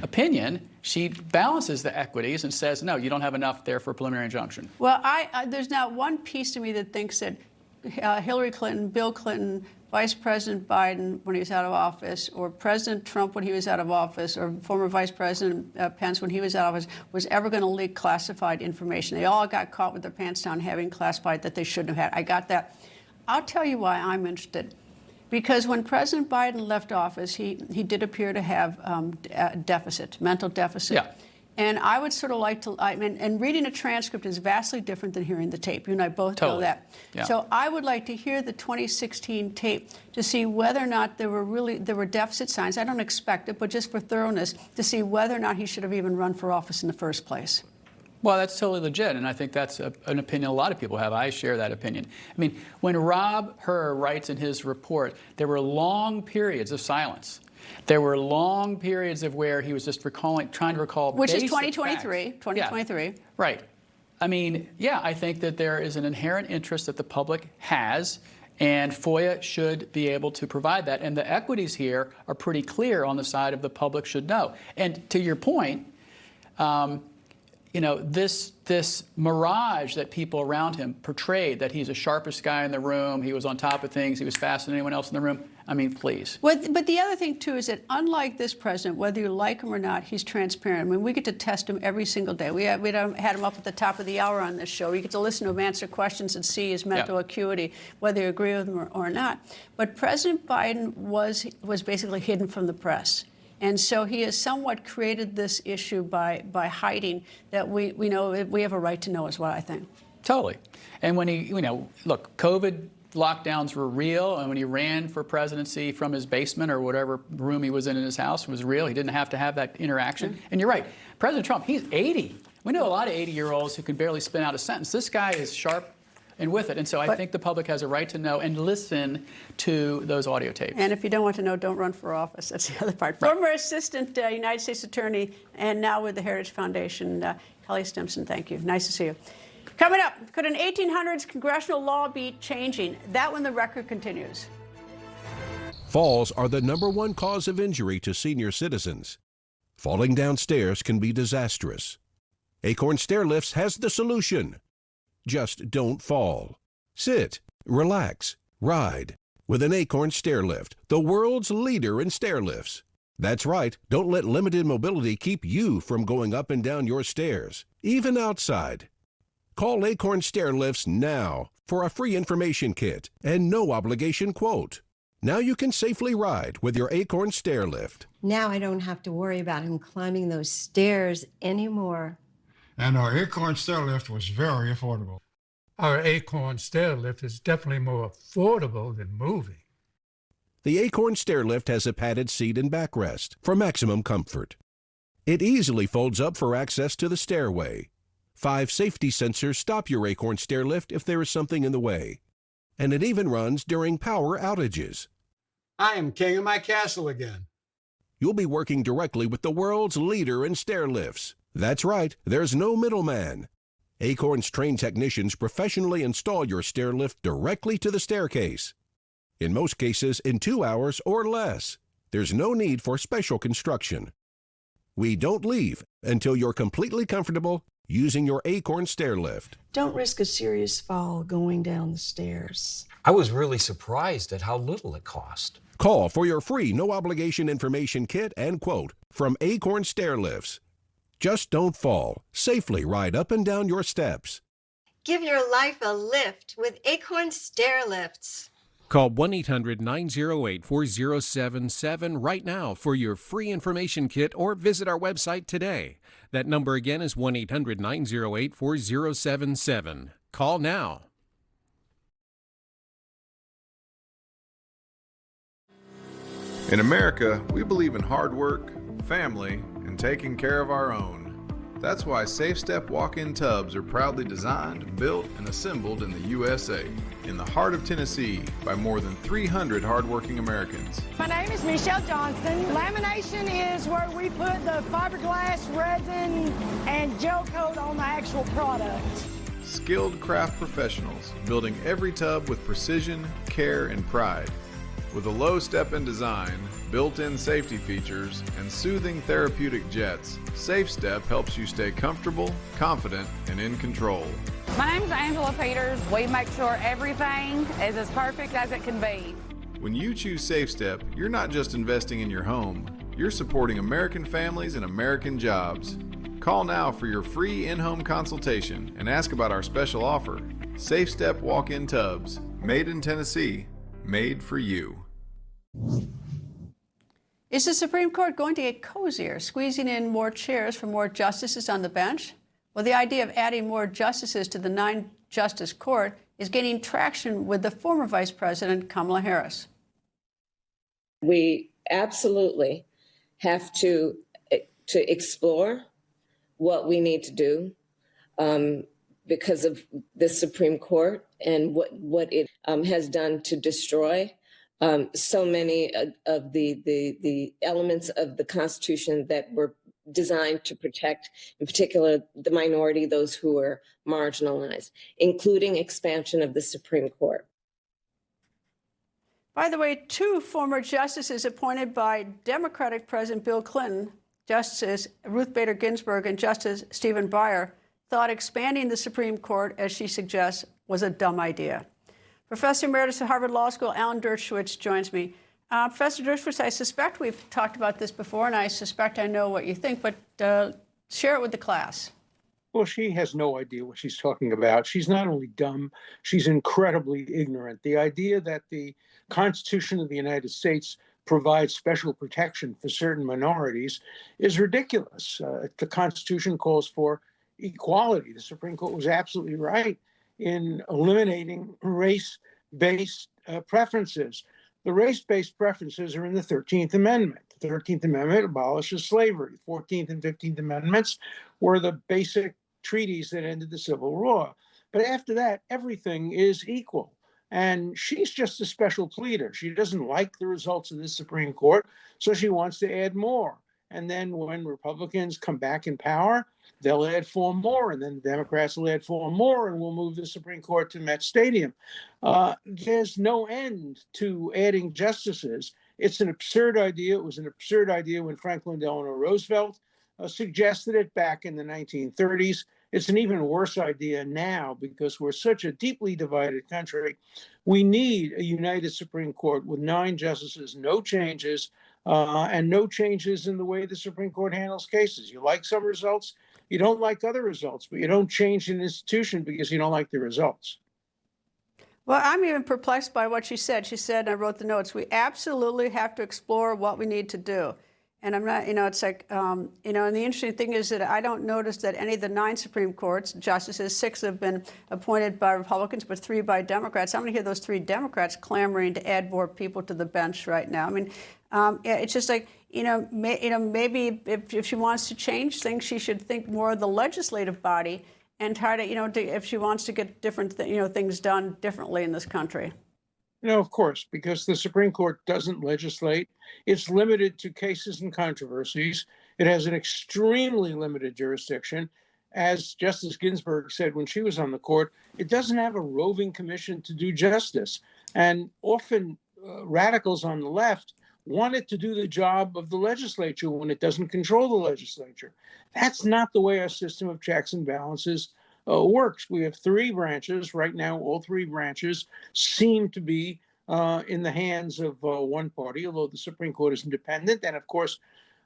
opinion, she balances the equities and says, no, you don't have enough there for a preliminary injunction. Well, there's not one piece to me that thinks that Hillary Clinton, Bill Clinton, Vice President Biden when he was out of office, or President Trump when he was out of office, or former Vice President Pence when he was out of office, was ever going to leak classified information. They all got caught with their pants down having classified that they shouldn't have had. I got that. I'll tell you why I'm interested. Because when President Biden left office, he did appear to have a deficit, mental deficit. Yeah. And I would sort of like to, and reading a transcript is vastly different than hearing the tape. You and I both know that. Yeah. So I would like to hear the 2016 tape to see whether or not there were deficit signs. I don't expect it, but just for thoroughness, to see whether or not he should have even run for office in the first place. Well, that's totally legit, and I think that's an opinion a lot of people have. I share that opinion. I mean, when Rob Hur writes in his report, there were long periods of silence. There were long periods of where he was just trying to recall Which is basic 2023. facts. 2023. Yeah. Right. I mean, yeah, I think that there is an inherent interest that the public has, and FOIA should be able to provide that. And the equities here are pretty clear on the side of the public should know. And to your point, you know, this mirage that people around him portrayed, that he's the sharpest guy in the room, he was on top of things, he was faster than anyone else in the room. I mean, please. But the other thing, too, is that unlike this president, whether you like him or not, he's transparent. I mean, we get to test him every single day. We had him up at the top of the hour on this show. You get to listen to him answer questions and see his mental acuity, whether you agree with him or not. But President Biden was basically hidden from the press. And so he has somewhat created this issue by hiding that we know we have a right to know as well, I think. Totally. And when he, you know, look, COVID lockdowns were real, and when he ran for presidency from his basement or whatever room he was in his house was real. He didn't have to have that interaction. Mm-hmm. And you're right, President Trump, he's 80. We know a lot of 80-year-olds who can barely spin out a sentence. This guy is sharp and with it. And so I think the public has a right to know and listen to those audio tapes. And if you don't want to know, don't run for office. That's the other part. Right. Former Assistant United States Attorney and now with the Heritage Foundation, Cully Stimson, thank you. Nice to see you. Coming up, could an 1800s congressional law be changing? That when the record continues. Falls are the #1 cause of injury to senior citizens. Falling downstairs can be disastrous. Acorn Stairlifts has the solution. Just don't fall. Sit, relax, ride with an Acorn Stairlift, the world's leader in stairlifts. That's right, don't let limited mobility keep you from going up and down your stairs, even outside. Call Acorn Stairlifts now for a free information kit and no obligation quote. Now you can safely ride with your Acorn Stairlift. Now I don't have to worry about him climbing those stairs anymore. And our Acorn Stairlift was very affordable. Our Acorn Stairlift is definitely more affordable than moving. The Acorn Stairlift has a padded seat and backrest for maximum comfort. It easily folds up for access to the stairway. 5 safety sensors stop your Acorn Stairlift if there is something in the way. And it even runs during power outages. I am king of my castle again. You'll be working directly with the world's leader in stairlifts. That's right, there's no middleman. Acorn's trained technicians professionally install your stairlift directly to the staircase. In most cases, in 2 hours or less. There's no need for special construction. We don't leave until you're completely comfortable using your Acorn Stairlift. Don't risk a serious fall going down the stairs. I was really surprised at how little it cost. Call for your free no-obligation information kit and quote from Acorn Stairlifts. Just don't fall. Safely ride up and down your steps. Give your life a lift with Acorn Stairlifts. Call 1-800-908-4077 right now for your free information kit or visit our website today. That number again is 1-800-908-4077. Call now. In America, we believe in hard work, family, and taking care of our own. That's why Safe Step walk-in tubs are proudly designed, built, and assembled in the USA, in the heart of Tennessee, by more than 300 hardworking Americans. My name is Michelle Johnson. Lamination is where we put the fiberglass, resin, and gel coat on the actual product. Skilled craft professionals, building every tub with precision, care, and pride. With a low step-in design, built-in safety features, and soothing therapeutic jets, Safe Step helps you stay comfortable, confident, and in control. My name is Angela Peters. We make sure everything is as perfect as it can be. When you choose Safe Step, you're not just investing in your home, you're supporting American families and American jobs. Call now for your free in-home consultation and ask about our special offer. Safe Step walk-in tubs, made in Tennessee, made for you. Is the Supreme Court going to get cozier, squeezing in more chairs for more justices on the bench? Well, the idea of adding more justices to the 9-justice court is gaining traction with the former Vice President, Kamala Harris. We absolutely have to explore what we need to do because of the Supreme Court and what it has done to destroy so many of the elements of the Constitution that were designed to protect, in particular, the minority, those who are marginalized, including expansion of the Supreme Court. By the way, 2 former justices appointed by Democratic President Bill Clinton Justices Ruth Bader Ginsburg and Justice Stephen Breyer thought expanding the Supreme Court, as she suggests, was a dumb idea. Professor Emeritus at Harvard Law School, Alan Dershowitz, joins me. Professor Dershowitz, I suspect we've talked about this before, and I suspect I know what you think, but share it with the class. Well, she has no idea what she's talking about. She's not only dumb, she's incredibly ignorant. The idea that the Constitution of the United States provides special protection for certain minorities is ridiculous. The Constitution calls for equality. The Supreme Court was absolutely right in eliminating race-based preferences. The race-based preferences are in the 13th Amendment. The 13th Amendment abolishes slavery. The 14th and 15th Amendments were the basic treaties that ended the Civil War. But after that, everything is equal. And she's just a special pleader. She doesn't like the results of the Supreme Court, so she wants to add more. And then when Republicans come back in power, they'll add 4 more, and then the Democrats will add 4 more, and we'll move the Supreme Court to Met Stadium. There's no end to adding justices. It's an absurd idea. It was an absurd idea when Franklin Delano Roosevelt suggested it back in the 1930s. It's an even worse idea now because we're such a deeply divided country. We need a united Supreme Court with 9 justices, no changes, and no changes in the way the Supreme Court handles cases. You like some results, you don't like other results, but you don't change an institution because you don't like the results. Well, I'm even perplexed by what she said. She said, and I wrote the notes, we absolutely have to explore what we need to do. And I'm not, it's like, and the interesting thing is that I don't notice that any of the 9 Supreme Court justices, 6 have been appointed by Republicans, but 3 by Democrats. I'm going to hear those 3 Democrats clamoring to add more people to the bench right now. I mean, it's just like, maybe if she wants to change things, she should think more of the legislative body and try to, if she wants to get different, things done differently in this country. Of course, because the Supreme Court doesn't legislate. It's limited to cases and controversies. It has an extremely limited jurisdiction. As Justice Ginsburg said when she was on the court, it doesn't have a roving commission to do justice. And often radicals on the left want it to do the job of the legislature when it doesn't control the legislature. That's not the way our system of checks and balances works. We have 3 branches. Right now, all 3 branches seem to be in the hands of one party, although the Supreme Court is independent. And of course,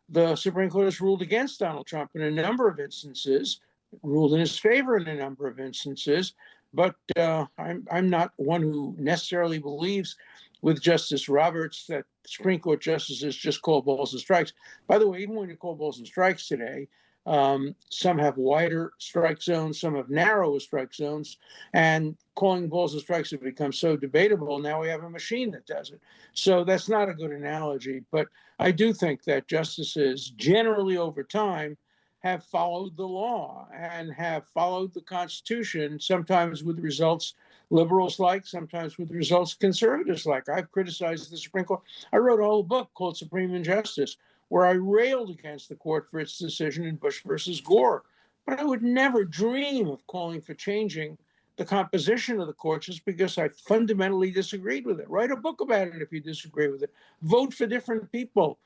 the Supreme Court has ruled against Donald Trump in a number of instances, ruled in his favor in a number of instances. But I'm not one who necessarily believes with Justice Roberts that Supreme Court justices just call balls and strikes. By the way, even when you call balls and strikes today, some have wider strike zones, some have narrower strike zones, and calling balls and strikes have become so debatable. Now we have a machine that does it. So that's not a good analogy. But I do think that justices generally over time have followed the law and have followed the Constitution, sometimes with results liberals like, sometimes with results conservatives like. I've criticized the Supreme Court. I wrote a whole book called Supreme Injustice, where I railed against the court for its decision in Bush versus Gore. But I would never dream of calling for changing the composition of the court just because I fundamentally disagreed with it. Write a book about it if you disagree with it. Vote for different people.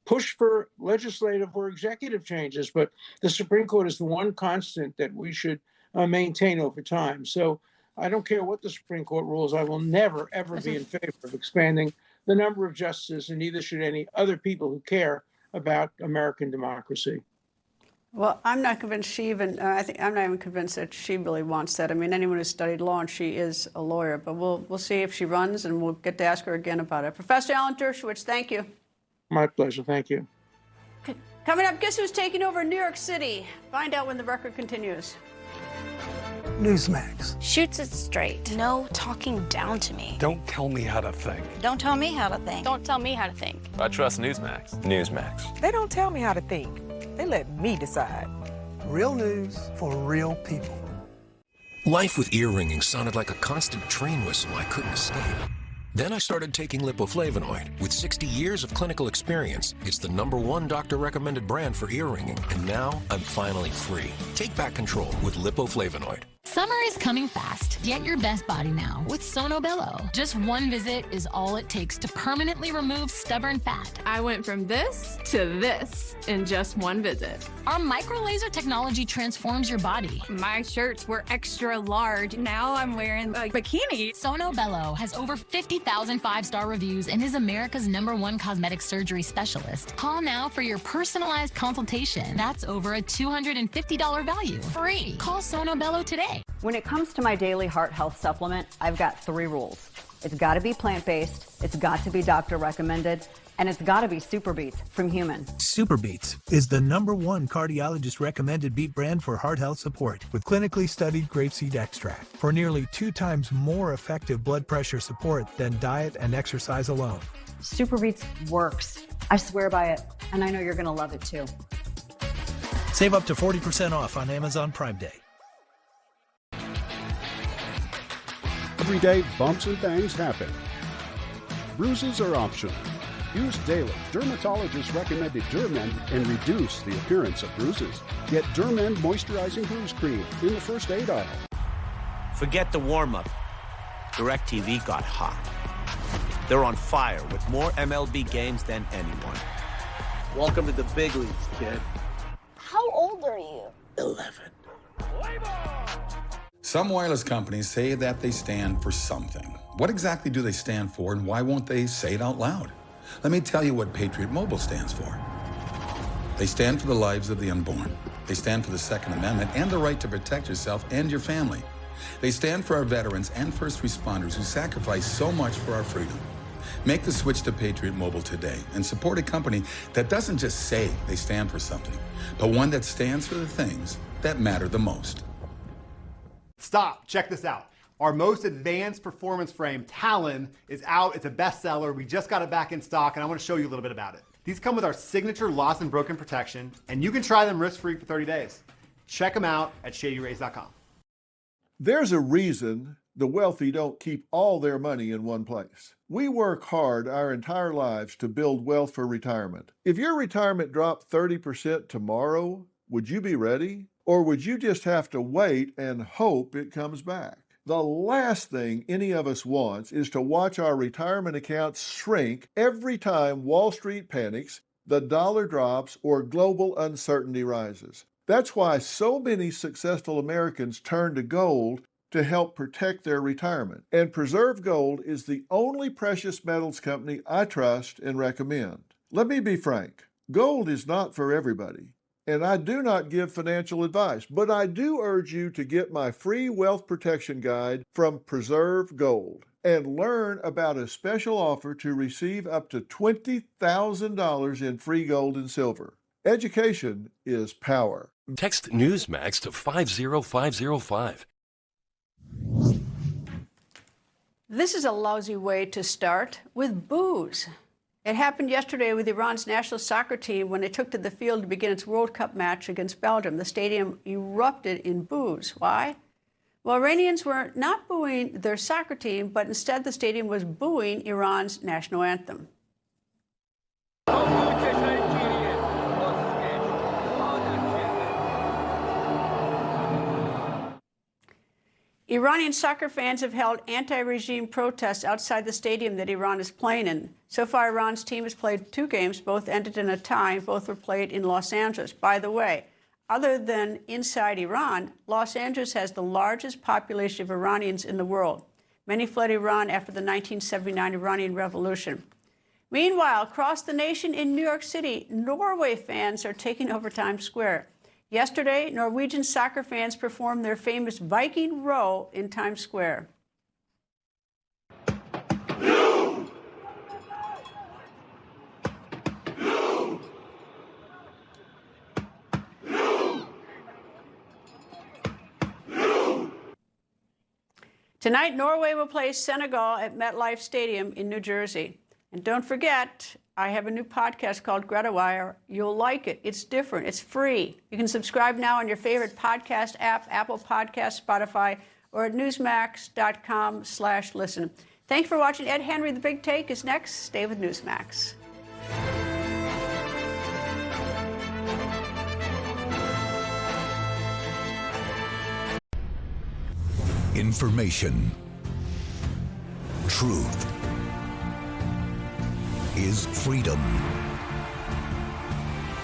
Push for legislative or executive changes. But the Supreme Court is the one constant that we should maintain over time. So I don't care what the Supreme Court rules. I will never, ever be in favor of expanding the number of justices, and neither should any other people who care about American democracy. Well, I'm not convinced she even, I'm not even convinced that she really wants that. I mean, anyone who's studied law, and she is a lawyer, but we'll see if she runs, and we'll get to ask her again about it. Professor Alan Dershowitz, thank you. My pleasure, thank you. Coming up, guess who's taking over New York City? Find out when the record continues. Newsmax. Shoots it straight. No talking down to me. Don't tell me how to think. Don't tell me how to think. Don't tell me how to think. I trust Newsmax. Newsmax. They don't tell me how to think. They let me decide. Real news for real people. Life with ear ringing sounded like a constant train whistle I couldn't escape. Then I started taking lipoflavonoid. With 60 years of clinical experience, it's the #1 doctor-recommended brand for ear ringing. And now I'm finally free. Take back control with lipoflavonoid. Summer is coming fast. Get your best body now with Sono Bello. Just one visit is all it takes to permanently remove stubborn fat. I went from this to this in just one visit. Our micro laser technology transforms your body. My shirts were extra large. Now I'm wearing a bikini. Sono Bello has over 50,000 five-star reviews and is America's #1 cosmetic surgery specialist. Call now for your personalized consultation. That's over a $250 value. Free. Call Sono Bello today. When it comes to my daily heart health supplement, I've got 3 rules. It's got to be plant-based, it's got to be doctor recommended, and it's got to be Super Beets from Human. Super Beets is the #1 cardiologist recommended beet brand for heart health support with clinically studied grapeseed extract for nearly 2 times more effective blood pressure support than diet and exercise alone. Super Beets works. I swear by it, and I know you're going to love it too. Save up to 40% off on Amazon Prime Day. Every day, bumps and bangs happen. Bruises are optional. Use daily dermatologist-recommended Dermend and reduce the appearance of bruises. Get Dermend Moisturizing Bruise Cream in the first aid aisle. Forget the warm-up. DirecTV got hot. They're on fire with more MLB games than anyone. Welcome to the big leagues, kid. How old are you? 11. Some wireless companies say that they stand for something. What exactly do they stand for, and why won't they say it out loud? Let me tell you what Patriot Mobile stands for. They stand for the lives of the unborn. They stand for the Second Amendment and the right to protect yourself and your family. They stand for our veterans and first responders who sacrifice so much for our freedom. Make the switch to Patriot Mobile today and support a company that doesn't just say they stand for something, but one that stands for the things that matter the most. Stop, check this out. Our most advanced performance frame, Talon, is out. It's a bestseller. We just got it back in stock, and I want to show you a little bit about it. These come with our signature lost and broken protection, and you can try them risk-free for 30 days. Check them out at ShadyRays.com. There's a reason the wealthy don't keep all their money in one place. We work hard our entire lives to build wealth for retirement. If your retirement dropped 30% tomorrow, would you be ready? Or would you just have to wait and hope it comes back? The last thing any of us wants is to watch our retirement accounts shrink every time Wall Street panics, the dollar drops, or global uncertainty rises. That's why so many successful Americans turn to gold to help protect their retirement. And Preserve Gold is the only precious metals company I trust and recommend. Let me be frank, gold is not for everybody. And I do not give financial advice, but I do urge you to get my free wealth protection guide from Preserve Gold and learn about a special offer to receive up to $20,000 in free gold and silver. Education is power. Text Newsmax to 50505. This is a lousy way to start, with booze. It happened yesterday with Iran's national soccer team when it took to the field to begin its World Cup match against Belgium. The stadium erupted in boos. Why? Well, Iranians were not booing their soccer team, but instead the stadium was booing Iran's national anthem. Iranian soccer fans have held anti-regime protests outside the stadium that Iran is playing in. So far, Iran's team has played 2 games. Both ended in a tie. Both were played in Los Angeles. By the way, other than inside Iran, Los Angeles has the largest population of Iranians in the world. Many fled Iran after the 1979 Iranian Revolution. Meanwhile, across the nation in New York City, Norway fans are taking over Times Square. Yesterday, Norwegian soccer fans performed their famous Viking row in Times Square. Tonight, Norway will play Senegal at MetLife Stadium in New Jersey. And don't forget, I have a new podcast called Greta Wire. You'll like it. It's different. It's free. You can subscribe now on your favorite podcast app, Apple Podcasts, Spotify, or at newsmax.com/listen. Thanks for watching. Ed Henry, The Big Take is next. Stay with Newsmax. Information. Truth is freedom.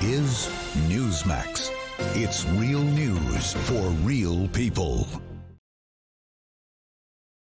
Is Newsmax. It's real news for real people.